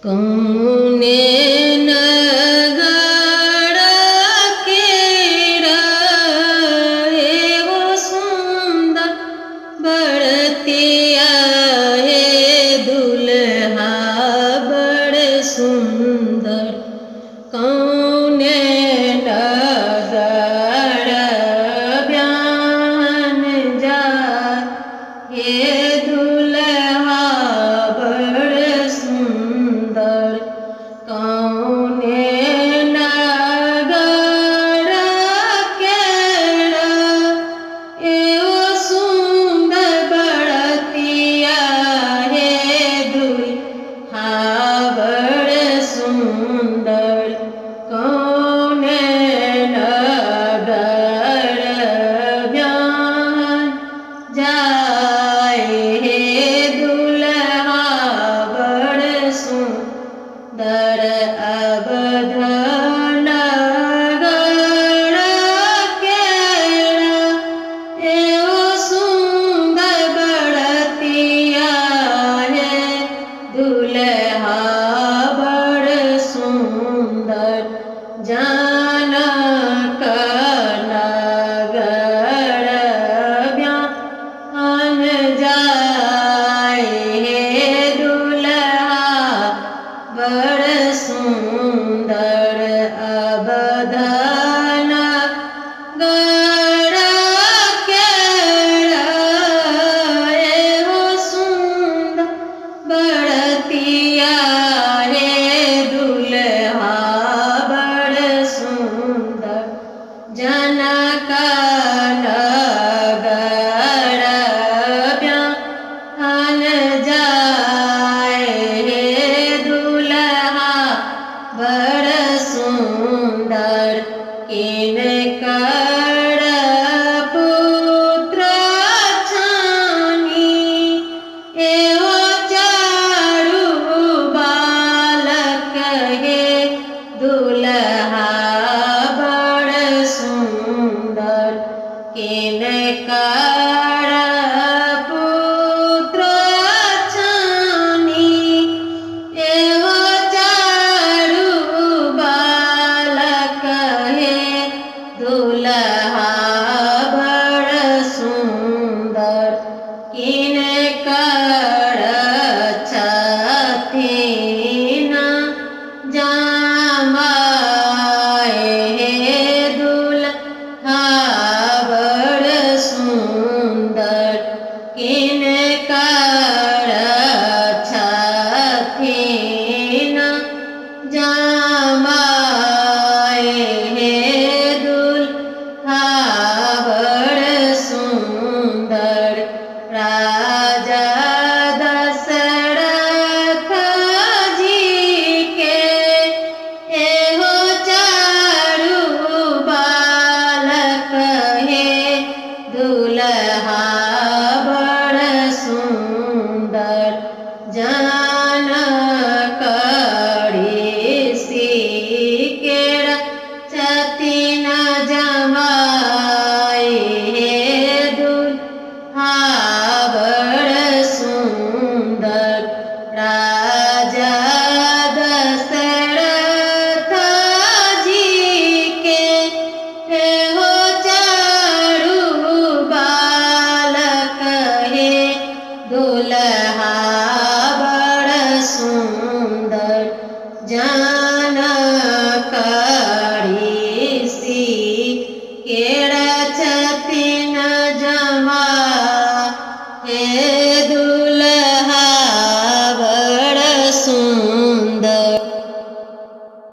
कौने नगर केरा एगो सुंदर बड़तिया हे दुल्हा बड़ सुंदर। कौने नगर ब्यान जा हे दुल्हा बड़ सुंदर। कौने नगर केरा एगो सुंदर बड़तिया हे दुल्हा बड़ सुंदर। कौने नगर ब्यान जाए हे दुल्हा बड़ सुंदर। अवध नगर केरा एगो सुंदर बड़तिया हे दुल्हा बड़ सुंदर। जनक नगर ब्यान जाए हे दुल्हा बड़ सुंदर। अवध नगर केरा एगो सुंदर बड़तिया हे दुल्हा बड़ सुंदर। जनक नगर ब्यान जाए हे दुल्हा बड़ सुंदर। किनकर पुत्र छानी एगो चारू बालक हे दुल्हा बड़ सुंदर। किनकर पुत्र छानी एगो चारू बालक हे दुल्हा बड़ सुंदर। किनकर छथिन जमाए हे दुल्हा बड़ सुंदर। किनकर छथिन जमाए हे दुल्हा बड़ सुंदर। राजा दशरथ जी के एगो चारू बालक हे दुल्हा बड़ सुंदर। जनक